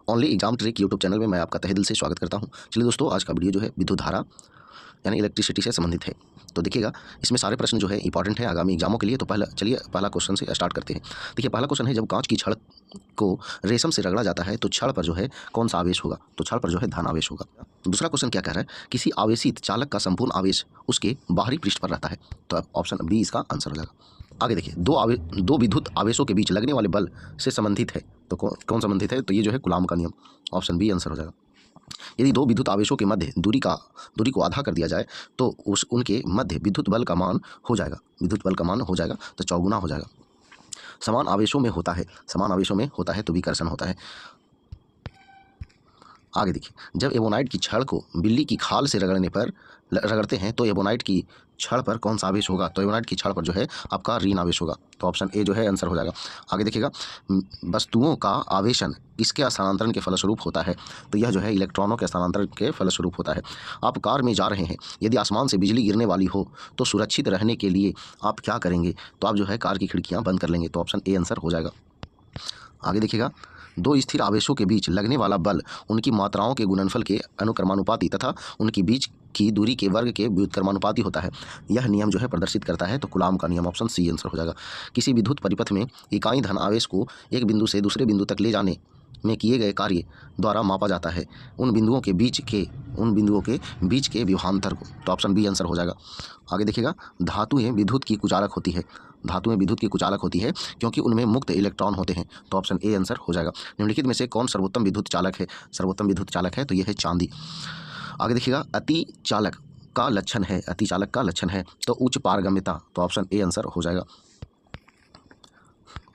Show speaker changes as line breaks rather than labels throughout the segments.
Only exam trick YouTube channel में मैं आपका तहे दिल से स्वागत करता हूं। चलिए दोस्तों, आज का वीडियो जो है विद्युत धारा यानी इलेक्ट्रिसिटी से संबंधित है। तो देखिएगा, इसमें सारे प्रश्न जो है इंपॉर्टेंट है आगामी एग्जामों के लिए। तो पहला क्वेश्चन से स्टार्ट करते हैं। देखिए, पहला क्वेश्चन है, जब कांच की छड़ को रेशम से रगड़ा जाता है तो छड़ पर जो है कौन सा आवेश होगा? तो छड़ पर जो है धन आवेश होगा। दूसरा क्वेश्चन क्या कह रहा है, किसी आवेशित चालक का संपूर्ण आवेश उसके बाहरी पृष्ठ पर रहता है। तो ऑप्शन बी इसका आंसर हो जाएगा। आगे देखिए, दो विद्युत आवेशों के बीच लगने वाले बल से संबंधित है। तो कौन संबंधित है? तो ये जो है कूलाम का नियम। ऑप्शन बी आंसर हो जाएगा। यदि दो विद्युत आवेशों के मध्य दूरी को आधा कर दिया जाए तो उनके मध्य विद्युत बल का मान हो जाएगा तो चौगुना हो जाएगा। समान आवेशों में होता है तो विकर्षण होता है। आगे देखिए, जब एबोनाइट की छड़ को बिल्ली की खाल से रगड़ते हैं तो एबोनाइट की छड़ पर कौन सा आवेश होगा? तो एबोनाइट की छड़ पर जो है आपका ऋण आवेश होगा। तो ऑप्शन ए जो है आंसर हो जाएगा। आगे देखिएगा, वस्तुओं का आवेशन किसके स्थानांतरण के फलस्वरूप होता है? तो यह जो है इलेक्ट्रॉनों के स्थानांतरण के फलस्वरूप होता है। आप कार में जा रहे हैं, यदि आसमान से बिजली गिरने वाली हो तो सुरक्षित रहने के लिए आप क्या करेंगे? तो आप जो है कार की खिड़कियाँ बंद कर लेंगे। तो ऑप्शन ए आंसर हो जाएगा। आगे देखिएगा, दो स्थिर आवेशों के बीच लगने वाला बल उनकी मात्राओं के गुणनफल के अनुक्रमानुपाती तथा उनकी बीच की दूरी के वर्ग के व्युत्क्रमानुपाती होता है। यह नियम जो है प्रदर्शित करता है तो कूलाम का नियम। ऑप्शन सी आंसर हो जाएगा। किसी विद्युत परिपथ में इकाई धन आवेश को एक बिंदु से दूसरे बिंदु तक ले जाने में किए गए कार्य द्वारा मापा जाता है उन बिंदुओं के बीच के विभवांतर को। तो ऑप्शन बी आंसर हो जाएगा। आगे देखिएगा, धातुएं विद्युत की कुचालक होती है क्योंकि उनमें मुक्त इलेक्ट्रॉन होते हैं। तो ऑप्शन ए आंसर हो जाएगा। निम्नलिखित में से कौन सर्वोत्तम विद्युत चालक है? सर्वोत्तम विद्युत चालक है तो यह है चांदी। आगे देखिएगा, अति चालक का लक्षण है तो उच्च पारगम्यता। तो ऑप्शन ए आंसर हो जाएगा।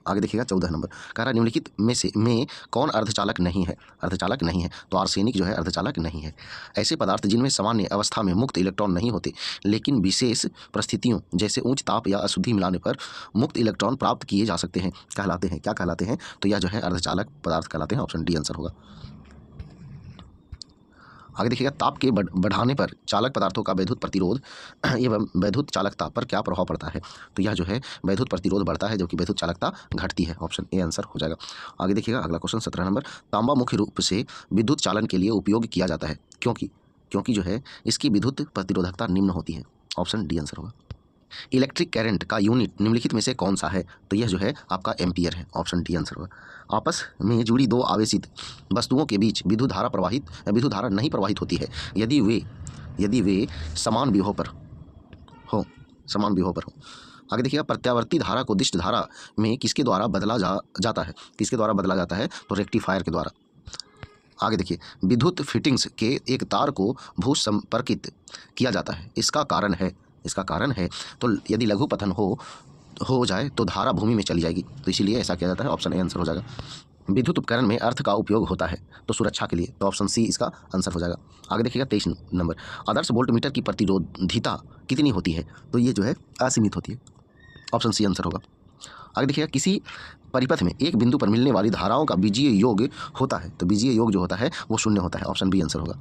आगे देखिएगा, 14 नंबर कह रहा है, निम्नलिखित में कौन अर्धचालक नहीं है? तो आर्सेनिक जो है अर्धचालक नहीं है। ऐसे पदार्थ जिनमें सामान्य अवस्था में मुक्त इलेक्ट्रॉन नहीं होते लेकिन विशेष परिस्थितियों जैसे उच्च ताप या अशुद्धि मिलाने पर मुक्त इलेक्ट्रॉन प्राप्त किए जा सकते हैं क्या कहलाते हैं? तो यह जो है अर्धचालक पदार्थ कहलाते हैं। ऑप्शन डी आंसर होगा। आगे देखिएगा, ताप के बढ़ाने पर चालक पदार्थों का वैद्युत प्रतिरोध एवं वैद्युत चालकता पर क्या प्रभाव पड़ता है? तो यह जो है वैद्युत प्रतिरोध बढ़ता है जबकि वैद्युत चालकता घटती है। ऑप्शन ए आंसर हो जाएगा। आगे देखिएगा, अगला क्वेश्चन 17 नंबर, तांबा मुख्य रूप से विद्युत चालन के लिए उपयोग किया जाता है क्योंकि जो है इसकी विद्युत प्रतिरोधकता निम्न होती है। ऑप्शन डी आंसर होगा। इलेक्ट्रिक करंट का यूनिट निम्नलिखित में से कौन सा है? तो यह जो है आपका एम्पियर है। ऑप्शन डी आंसर होगा। आपस में जुड़ी दो आवेशित वस्तुओं के बीच विद्युत धारा नहीं प्रवाहित होती है यदि वे समान विभव पर हो। आगे देखिएगा, प्रत्यावर्ती धारा को दिष्ट धारा में किसके द्वारा बदला जाता है? तो रेक्टिफायर के द्वारा। आगे देखिए, विद्युत फिटिंग्स के एक तार को भू संपर्कित किया जाता है। इसका कारण है तो यदि लघु पतन हो जाए तो धारा भूमि में चली जाएगी, तो इसीलिए ऐसा किया जाता है। ऑप्शन ए आंसर हो जाएगा। विद्युत उपकरण में अर्थ का उपयोग होता है तो सुरक्षा के लिए। तो ऑप्शन सी इसका आंसर हो जाएगा। आगे देखिएगा, 23 नंबर, आदर्श वोल्टमीटर की प्रतिरोधिता कितनी होती है? तो ये जो है असीमित होती है। ऑप्शन सी आंसर होगा। आगे देखिएगा, किसी परिपथ में एक बिंदु पर मिलने वाली धाराओं का बीजीय योग होता है तो बीजीय योग जो होता है वो शून्य होता है। ऑप्शन बी आंसर होगा।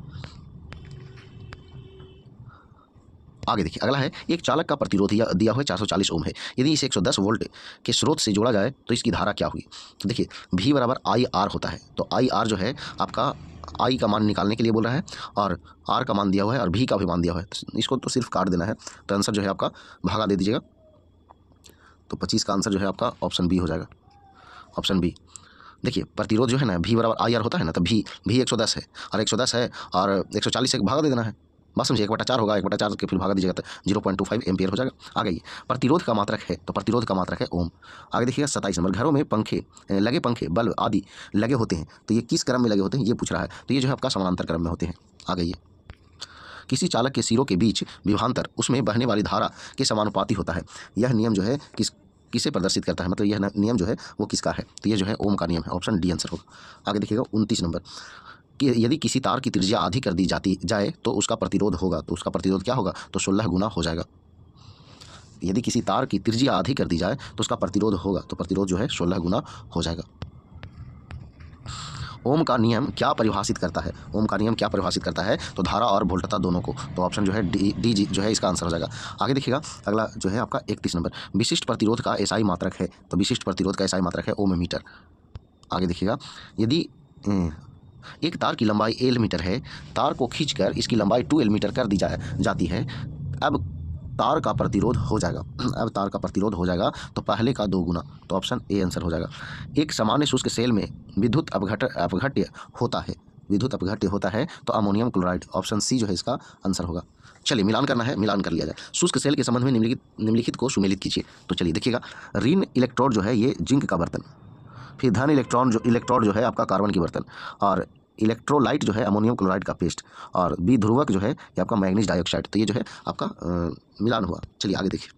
आगे देखिए, अगला है, एक चालक का प्रतिरोध दिया हुआ 440 ओम है। यदि इसे 110 वोल्ट के स्रोत से जोड़ा जाए तो इसकी धारा क्या हुई? तो देखिए, V बराबर आई आर होता है। तो आई आर जो है आपका आई का मान निकालने के लिए बोल रहा है और आर का मान दिया हुआ है और V का भी मान दिया हुआ है। तो इसको तो सिर्फ काट देना है। तो आंसर जो है आपका भागा दे दीजिएगा। तो 25 का आंसर जो है आपका ऑप्शन बी हो जाएगा। Option B. देखिए, प्रतिरोध जो है ना V बराबर आई आर होता है ना, तो V 110 है और 110 है और 140 से भागा दे देना है। बात समझिए, 1/4 होगा, 1/4 के फिर भागा दीजिएगा तो 0.25 एम्पियर हो जाएगा। आगे ये प्रतिरोध का मात्रक है तो प्रतिरोध का मात्रक है ओम। आगे देखिएगा, 27 नंबर, घरों में पंखे बल्ब आदि लगे होते हैं तो ये किस क्रम में लगे होते हैं? ये पूछ रहा है। तो ये जो है आपका समानांतर क्रम में होते हैं। आगे ये, किसी चालक के सिरों के बीच विभवांतर उसमें बहने वाली धारा के समानुपाती होता है। यह नियम जो है किसे प्रदर्शित करता है? मतलब यह नियम जो है वो किसका है? तो ये जो है ओम का नियम है। ऑप्शन डी आंसर होगा। आगे देखिएगा, 29 नंबर, कि यदि किसी तार की त्रिज्या आधी कर दी जाए तो उसका प्रतिरोध होगा। तो उसका प्रतिरोध क्या होगा? तो 16 गुना हो जाएगा। यदि किसी तार की त्रिज्या आधी कर दी जाए तो उसका प्रतिरोध होगा। तो प्रतिरोध जो है 16 गुना हो जाएगा। ओम का नियम क्या परिभाषित करता है? तो धारा और वोल्टता दोनों को। तो ऑप्शन जो है डी जो है इसका आंसर हो जाएगा। आगे देखिएगा, अगला जो है आपका 31 नंबर, विशिष्ट प्रतिरोध का एसआई मात्रक है। तो विशिष्ट प्रतिरोध का एसआई मात्रक है ओम मीटर। आगे देखिएगा, यदि एक तार की लंबाई L मीटर है, तार को खींचकर इसकी लंबाई 2L मीटर कर दी जाती है। अब तार का प्रतिरोध हो जाएगा अब तार का प्रतिरोध हो जाएगा तो पहले का 2 गुना, तो ऑप्शन ए आंसर हो जाएगा। एक सामान्य शुष्क सेल में विद्युत अपघट्य होता है, विद्युत अपघट्य होता है तो अमोनियम क्लोराइड, ऑप्शन सी जो है इसका आंसर होगा। चलिए मिलान करना है, मिलान कर लिया जाए। शुष्क सेल के संबंध में निम्नलिखित को सुमेलित कीजिए। तो चलिए देखिएगा, ऋण इलेक्ट्रोड जो है ये जिंक का बर्तन, फिर धन इलेक्ट्रोड जो है आपका कार्बन की बर्तन, और इलेक्ट्रोलाइट जो है अमोनियम क्लोराइड का पेस्ट, और बी ध्रुवक जो है ये आपका मैग्नीज डाइऑक्साइड। तो ये जो है आपका मिलान हुआ। चलिए आगे देखिए,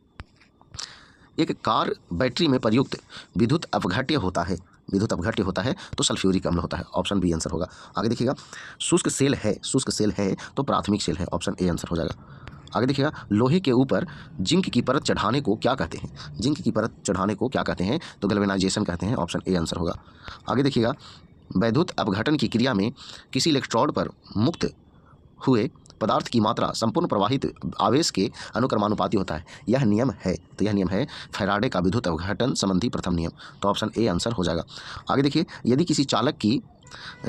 एक कार बैटरी में प्रयुक्त विद्युत अपघट्य होता है, विद्युत अपघट्य होता है तो सल्फ्यूरिक अम्ल होता है, ऑप्शन बी आंसर होगा। आगे देखिएगा, शुष्क सेल है तो प्राथमिक सेल है, ऑप्शन ए आंसर हो जाएगा। आगे देखिएगा, लोहे के ऊपर जिंक की परत चढ़ाने को क्या कहते हैं, जिंक की परत चढ़ाने को क्या कहते हैं, तो गैल्वेनाइजेशन कहते हैं, ऑप्शन ए आंसर होगा। आगे देखिएगा, वैद्युत अपघटन की क्रिया में किसी इलेक्ट्रोड पर मुक्त हुए पदार्थ की मात्रा संपूर्ण प्रवाहित आवेश के अनुक्रमानुपाती होता है, यह नियम है, तो यह नियम है फैराडे का विद्युत अपघटन संबंधी प्रथम नियम, तो ऑप्शन ए आंसर हो जाएगा। आगे देखिए, यदि किसी चालक की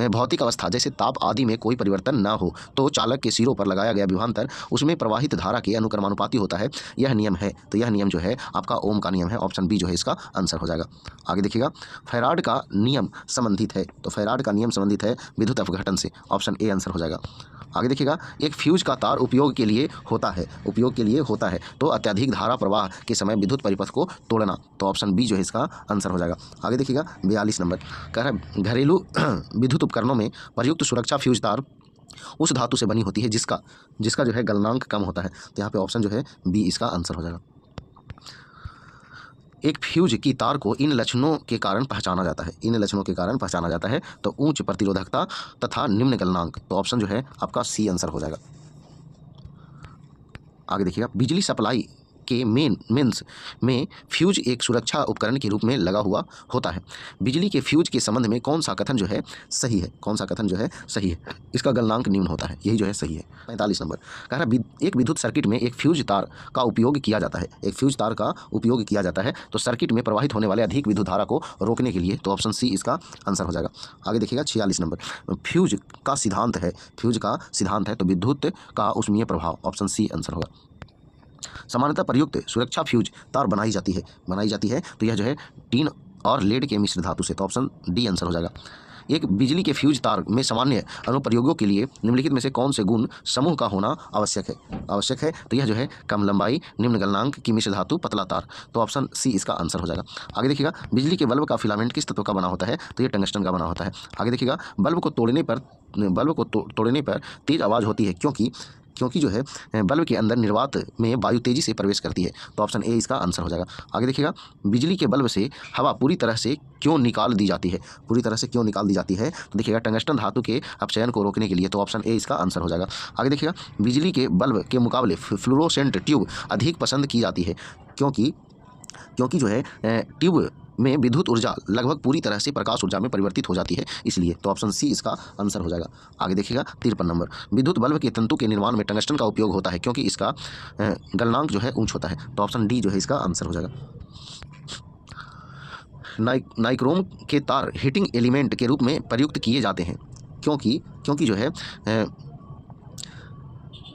भौतिक अवस्था जैसे ताप आदि में कोई परिवर्तन न हो तो चालक के सिरों पर लगाया गया विभवांतर उसमें प्रवाहित धारा के अनुक्रमानुपाती होता है, यह नियम है, तो यह नियम जो है आपका ओम का नियम है, ऑप्शन बी जो है इसका आंसर हो जाएगा। आगे देखिएगा, फैराड का नियम संबंधित है, तो फैराड का नियम संबंधित है विद्युत अपघटन से, ऑप्शन ए आंसर हो जाएगा। आगे देखिएगा, एक फ्यूज का तार उपयोग के लिए होता है तो अत्यधिक धारा प्रवाह के समय विद्युत परिपथ को तोड़ना, तो ऑप्शन बी जो है इसका आंसर हो जाएगा। आगे देखिएगा, 42 नंबर कह रहा है, घरेलू विद्युत उपकरणों में प्रयुक्त सुरक्षा फ्यूज तार उस धातु से बनी होती है जिसका जो है गलनांक कम होता है, तो यहाँ पे ऑप्शन जो है बी इसका आंसर हो जाएगा। एक फ्यूज की तार को इन लक्षणों के कारण पहचाना जाता है, तो उच्च प्रतिरोधकता तथा निम्न गलनांक, तो ऑप्शन जो है आपका सी आंसर हो जाएगा। आगे देखिएगा, बिजली सप्लाई के मेंस में फ्यूज एक सुरक्षा उपकरण के रूप में लगा हुआ होता है। बिजली के फ्यूज के संबंध में कौन सा कथन जो है सही है, इसका गलनांक निम्न होता है, यही जो है सही है। 45 नंबर कह रहा है, एक विद्युत सर्किट में एक फ्यूज तार का उपयोग किया जाता है, तो सर्किट में प्रवाहित होने वाले अधिक विद्युत धारा को रोकने के लिए, तो ऑप्शन सी इसका आंसर हो जाएगा। आगे देखिएगा, 46 नंबर फ्यूज का सिद्धांत है तो विद्युत का ऊष्मीय प्रभाव, ऑप्शन सी आंसर होगा। सामान्यतः प्रयुक्त सुरक्षा फ्यूज तार बनाई जाती है तो यह जो है टीन और लेड के मिश्र धातु से, तो ऑप्शन डी आंसर हो जाएगा। एक बिजली के फ्यूज तार में सामान्य अनुप्रयोगों के लिए निम्नलिखित में से कौन से गुण समूह का होना आवश्यक है, तो यह जो है कम लंबाई, निम्न गलनांक की मिश्र धातु, पतला तार, तो ऑप्शन सी इसका आंसर हो जाएगा। आगे देखिएगा, बिजली के बल्ब का फिलामेंट किस तत्व का बना होता है, तो ये टंगस्टन का बना होता है। आगे देखिएगा, बल्ब को तोड़ने पर तेज आवाज़ होती है क्योंकि जो है बल्ब के अंदर निर्वात में वायु तेजी से प्रवेश करती है, तो ऑप्शन ए इसका आंसर हो जाएगा। आगे देखिएगा, बिजली के बल्ब से हवा पूरी तरह से क्यों निकाल दी जाती है, तो देखिएगा टंगस्टन धातु के अपचयन को रोकने के लिए, तो ऑप्शन ए इसका आंसर हो जाएगा। आगे देखिएगा, बिजली के बल्ब के मुकाबले फ्लोरोसेंट ट्यूब अधिक पसंद की जाती है क्योंकि जो है ट्यूब में विद्युत ऊर्जा लगभग पूरी तरह से प्रकाश ऊर्जा में परिवर्तित हो जाती है इसलिए, तो ऑप्शन सी इसका आंसर हो जाएगा। आगे देखिएगा, 53 नंबर विद्युत बल्ब के तंतु के निर्माण में टंगस्टन का उपयोग होता है क्योंकि इसका गलनांक जो है ऊंच होता है, तो ऑप्शन डी जो है इसका आंसर हो जाएगा। नाइक्रोम के तार हीटिंग एलिमेंट के रूप में प्रयुक्त किए जाते हैं क्योंकि जो है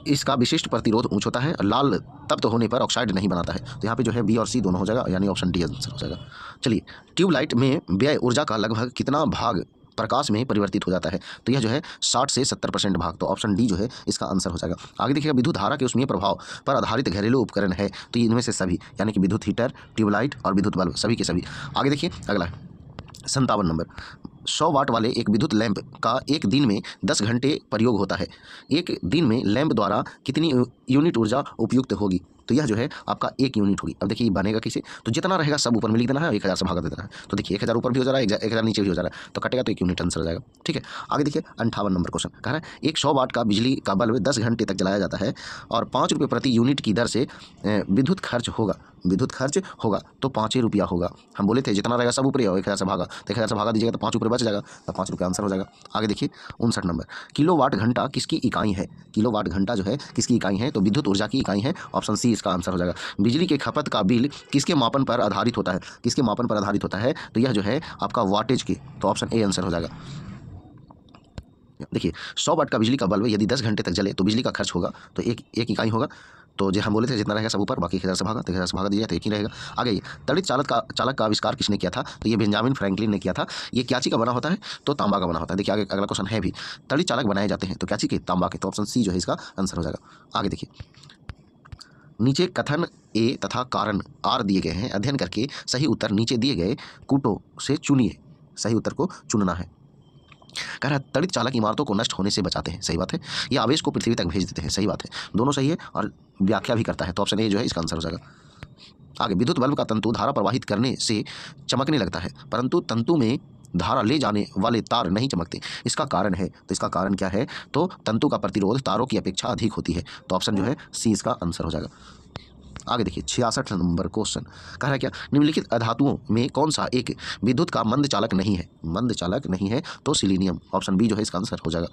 इसका विशिष्ट प्रतिरोध ऊंच होता है, लाल तप्त होने पर ऑक्साइड नहीं बनाता है, तो यहाँ पे जो है बी और सी दोनों हो जाएगा, यानी ऑप्शन डी आंसर हो जाएगा। चलिए, ट्यूबलाइट में व्यय ऊर्जा का लगभग कितना भाग प्रकाश में परिवर्तित हो जाता है, तो यह जो है 60 से 70% भाग, तो ऑप्शन डी जो है इसका आंसर हो जाएगा। आगे देखिएगा, विद्युत धारा के ऊष्मीय प्रभाव पर आधारित घरेलू उपकरण है, तो इनमें से सभी, यानी कि विद्युत हीटर, ट्यूबलाइट और विद्युत बल्ब, सभी के सभी। आगे देखिए अगला 57 नंबर 100 वाट वाले एक विद्युत लैंप का एक दिन में 10 घंटे प्रयोग होता है, एक दिन में लैंप द्वारा कितनी यूनिट ऊर्जा उपयुक्त होगी, तो यह जो है आपका 1 यूनिट होगी। अब देखिए बनेगा कैसे, तो जितना रहेगा सब ऊपर में लिख देना है, 1000 से भागा दे देना है, तो देखिए 1000 ऊपर भी हो जा रहा है, 1000 नीचे भी हो जा रहा है, तो कटेगा तो 1 यूनिट आंसर हो जाएगा। ठीक है, आगे देखिए 58 नंबर क्वेश्चन कह रहा है, एक 100 वाट का बिजली का बल्ब 10 घंटे तक जलाया जाता है और 5 रुपये प्रति यूनिट की दर से विद्युत खर्च होगा तो 5 रुपया होगा। हम बोले थे जितना रहेगा सब ऊपर ही, 1000 से भागा, तो 1000 से भागा दीजिएगा तो 5 ऊपर बच जाएगा, तो 5 रुपये आंसर हो जाएगा। आगे देखिए 59 नंबर किलोवाट घंटा किसकी इकाई है, किलोवाट घंटा जो है किसकी इकाई है, तो विद्युत ऊर्जा की इकाई है, ऑप्शन सी इसका आंसर हो जाएगा। बिजली के खपत का बिल किसके मापन पर आधारित होता है, तो यह जो है आपका वाटेज के, तो ऑप्शन ए आंसर हो जाएगा। देखिए 100 वाट का बिजली का बल्ब यदि 10 घंटे तक जले तो बिजली का खर्च होगा तो एक इकाई होगा। तो जो हम बोले थे जितना रहेगा सब ऊपर, बाकी 1000 से भागा तो 1000 से भागा दीजिए तो एक ही रहेगा। आगे ये तड़ित चालक का आविष्कार किसने किया था? तो ये बेंजामिन फ्रैंकलिन ने किया था। ये क्या चीज का बना होता है? तो तांबा का बना होता है। देखिए आगे अगला क्वेश्चन है भी, तड़ित चालक बनाए जाते हैं तो क्या चीज के? तांबा के। तो ऑप्शन सी जो है इसका आंसर हो जाएगा। आगे देखिए नीचे कथन ए तथा कारण आर दिए गए हैं, अध्ययन करके सही उत्तर नीचे दिए गए कूटों से चुनिए। सही उत्तर को चुनना है। कह रहा है तड़ित चालक इमारतों को नष्ट होने से बचाते हैं। सही बात है। ये आवेश को पृथ्वी तक भेज देते हैं। सही बात है। दोनों सही है और व्याख्या भी करता है। तो ऑप्शन ए जो है इसका आंसर हो जाएगा। आगे विद्युत बल्ब का तंतु धारा प्रवाहित करने से चमकने लगता है परंतु तंतु में धारा ले जाने वाले तार नहीं चमकते, इसका कारण है। तो इसका कारण क्या है? तो तंतु का प्रतिरोध तारों की अपेक्षा अधिक होती है। तो ऑप्शन जो है सी इसका आंसर हो जाएगा। आगे देखिए 66 नंबर क्वेश्चन कह रहा है क्या? निम्नलिखित अधातुओं में कौन सा एक विद्युत का मंद चालक नहीं है? मंद चालक नहीं है तो सिलीनियम। ऑप्शन बी जो है इसका आंसर हो जाएगा।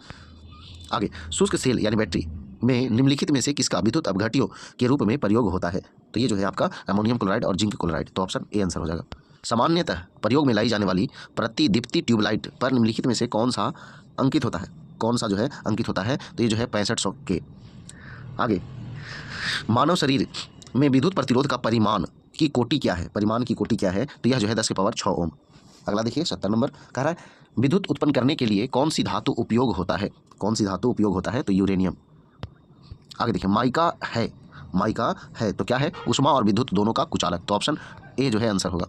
आगे शुष्क सेल यानी बैटरी में निम्नलिखित में से किसका विद्युत अपघट्यों के रूप में प्रयोग होता है? तो ये जो है आपका अमोनियम क्लोराइड और जिंक क्लोराइड। तो ऑप्शन ए आंसर हो जाएगा। सामान्यतः प्रयोग में लाई जाने वाली प्रतिदीप्ति ट्यूबलाइट पर निम्नलिखित में से कौन सा अंकित होता है? कौन सा जो है अंकित होता है? तो ये जो है 6500 के। आगे मानव शरीर में विद्युत प्रतिरोध का परिमाण की कोटि क्या है? परिमाण की कोटि क्या है? तो यह जो है 10⁻6 ओम। अगला देखिए 70 नंबर कह रहा है विद्युत उत्पन्न करने के लिए कौन सी धातु उपयोग होता है? कौन सी धातु उपयोग होता है? तो यूरेनियम। आगे देखिए माइका है तो क्या है? ऊष्मा और विद्युत दोनों का कुचालक। तो ऑप्शन ए जो है आंसर होगा।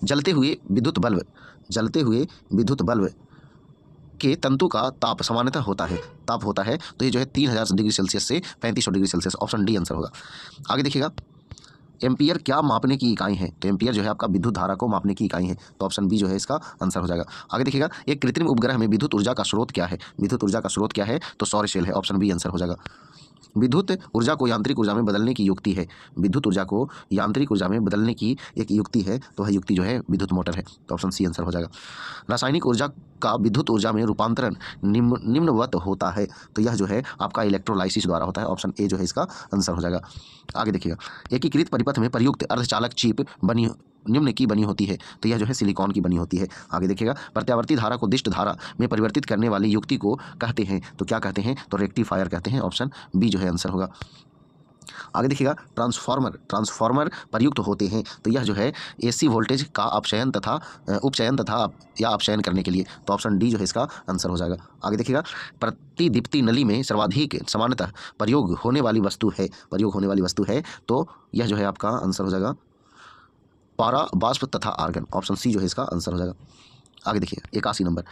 जलते हुए विद्युत बल्ब के तंतु का ताप सामान्यतः होता है तो ये जो है 3000 डिग्री सेल्सियस से 3500 degree Celsius. Option D answer होगा। आगे देखिएगा एम्पियर क्या मापने की इकाई है? तो एम्पियर जो है आपका विद्युत धारा को मापने की इकाई है। तो ऑप्शन बी जो है इसका आंसर हो जाएगा। आगे देखिएगा एक कृत्रिम उपग्रह में विद्युत ऊर्जा का स्रोत क्या है? विद्युत ऊर्जा का स्रोत क्या है? तो सौर सेल है। ऑप्शन बी आंसर हो जाएगा। विद्युत ऊर्जा को यांत्रिक ऊर्जा में बदलने की युक्ति है। विद्युत ऊर्जा को यांत्रिक ऊर्जा में बदलने की एक युक्ति है तो वह युक्ति जो है विद्युत मोटर है। तो ऑप्शन सी आंसर हो जाएगा। रासायनिक ऊर्जा का विद्युत ऊर्जा में रूपांतरण निम्नवत होता है तो यह जो है आपका इलेक्ट्रोलाइसिस द्वारा होता है। ऑप्शन ए जो है इसका आंसर हो जाएगा। आगे देखिएगा एकीकृत परिपथ में प्रयुक्त अर्धचालक चिप निम्न की बनी होती है तो यह जो है सिलिकॉन की बनी होती है। आगे देखिएगा प्रत्यावर्ती धारा को दिष्ट धारा में परिवर्तित करने वाली युक्ति को कहते हैं तो क्या कहते हैं? तो रेक्टिफायर कहते हैं। ऑप्शन बी जो है आंसर होगा। आगे देखिएगा ट्रांसफार्मर प्रयुक्त होते हैं तो यह जो है एसी वोल्टेज का अपचयन तथा या अपचयन करने के लिए। तो ऑप्शन डी जो है इसका आंसर हो जाएगा। आगे देखिएगा प्रतिदीप्ति नली में सर्वाधिक सामान्यतः प्रयोग होने वाली वस्तु है तो यह जो है आपका आंसर हो जाएगा पारा वाष्प तथा आर्गन। ऑप्शन सी जो है इसका आंसर हो जाएगा। आगे देखिए 81 नंबर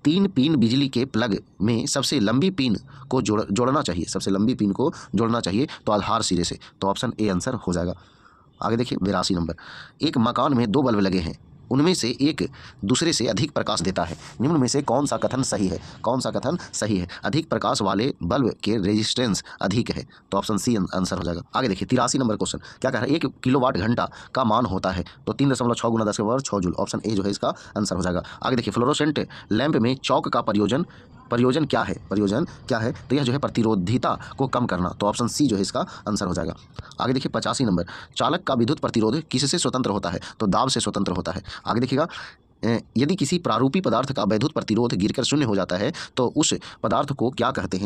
3 पिन बिजली के प्लग में सबसे लंबी पिन को जोड़ना चाहिए तो आधार सिरे से। तो ऑप्शन ए आंसर हो जाएगा। आगे देखिए 82 नंबर एक मकान में 2 बल्ब लगे हैं उनमें से एक दूसरे से अधिक प्रकाश देता है निम्न में से कौन सा कथन सही है? अधिक प्रकाश वाले बल्ब के रेजिस्टेंस अधिक है। तो ऑप्शन सी आंसर हो जाएगा। आगे देखिए 83 नंबर क्वेश्चन क्या कह रहा है? 1 किलोवाट घंटा का मान होता है तो 3.6 गुना 10⁻6 जूल। ऑप्शन ए जो है इसका आंसर हो जाएगा। आगे देखिए फ्लोरोसेंट लैंप में चौक का प्रयोजन क्या है? तो यह जो है प्रतिरोधिता को कम करना। तो ऑप्शन सी जो है इसका आंसर हो जाएगा। आगे देखिए 85 नंबर चालक का विद्युत प्रतिरोध किससे स्वतंत्र होता है? तो दाब से स्वतंत्र होता है। आगे देखिएगा यदि किसी प्रारूपी पदार्थ का वैद्युत प्रतिरोध गिरकर शून्य हो जाता है तो उस पदार्थ को क्या कहते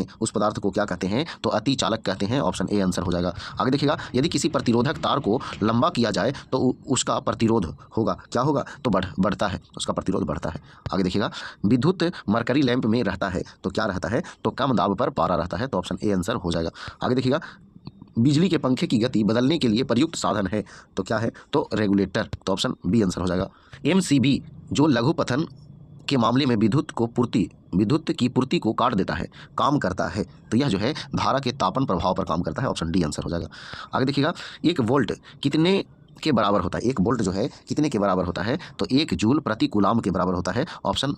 हैं? तो अति चालक कहते हैं। ऑप्शन ए आंसर हो जाएगा। आगे देखिएगा यदि किसी प्रतिरोधक तार को लंबा किया जाए तो उसका प्रतिरोध होगा क्या होगा? तो बढ़ता है, उसका प्रतिरोध बढ़ता है। आगे देखिएगा विद्युत मरकरी लैंप में रहता है तो क्या रहता है? तो कम दाब पर पारा रहता है। तो ऑप्शन ए आंसर हो जाएगा। आगे देखिएगा बिजली के पंखे की गति बदलने के लिए प्रयुक्त साधन है तो क्या है? तो रेगुलेटर। तो ऑप्शन बी आंसर हो जाएगा। एमसीबी जो लघुपथन के मामले में विद्युत की पूर्ति को काट देता है काम करता है तो यह जो है धारा के तापन प्रभाव पर काम करता है। ऑप्शन डी आंसर हो जाएगा। आगे देखिएगा 1 वोल्ट कितने के बराबर होता है? 1 वोल्ट जो है कितने के बराबर होता है? तो 1 जूल प्रति कूलाम के बराबर होता है। ऑप्शन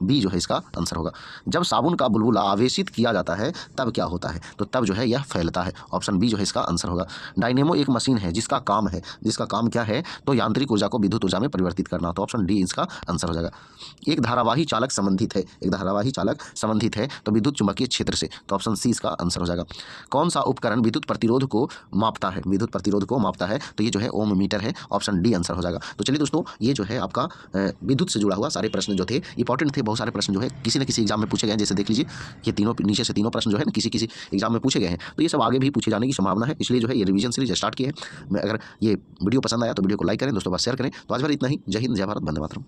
बी जो है इसका आंसर होगा। जब साबुन का बुलबुला आवेशित किया जाता है तब क्या होता है? तो तब जो है यह फैलता है। ऑप्शन बी जो है इसका आंसर होगा। डायनेमो एक मशीन है जिसका काम क्या है? तो यांत्रिक ऊर्जा को विद्युत ऊर्जा में परिवर्तित करना। तो ऑप्शन डी इसका आंसर हो जाएगा। एक धारावाही चालक संबंधित है तो विद्युत चुंबकीय क्षेत्र से। तो ऑप्शन सी इसका आंसर हो जाएगा। कौन सा उपकरण विद्युत प्रतिरोध को मापता है? तो ये जो है ओम मीटर है। ऑप्शन डी आंसर हो जाएगा। तो चलिए दोस्तों ये जो है आपका विद्युत से जुड़ा हुआ सारे प्रश्न जो थे इंपॉर्टेंट थे, बहुत सारे प्रश्न जो है किसी न किसी एग्जाम में पूछे गए हैं। जैसे देख लीजिए ये तीनों नीचे से तीनों प्रश्न जो है ना किसी किसी एग्जाम में पूछे गए हैं, तो ये सब आगे भी पूछे जाने की संभावना है। इसलिए जो है ये रिवीजन सीरीज स्टार्ट की है। मैं अगर ये वीडियो पसंद आया तो वीडियो को लाइक करें, दोस्तों पास शेयर करें। तो आज भर इतना ही। जय हिंद, जय भारत, वंदे मातरम।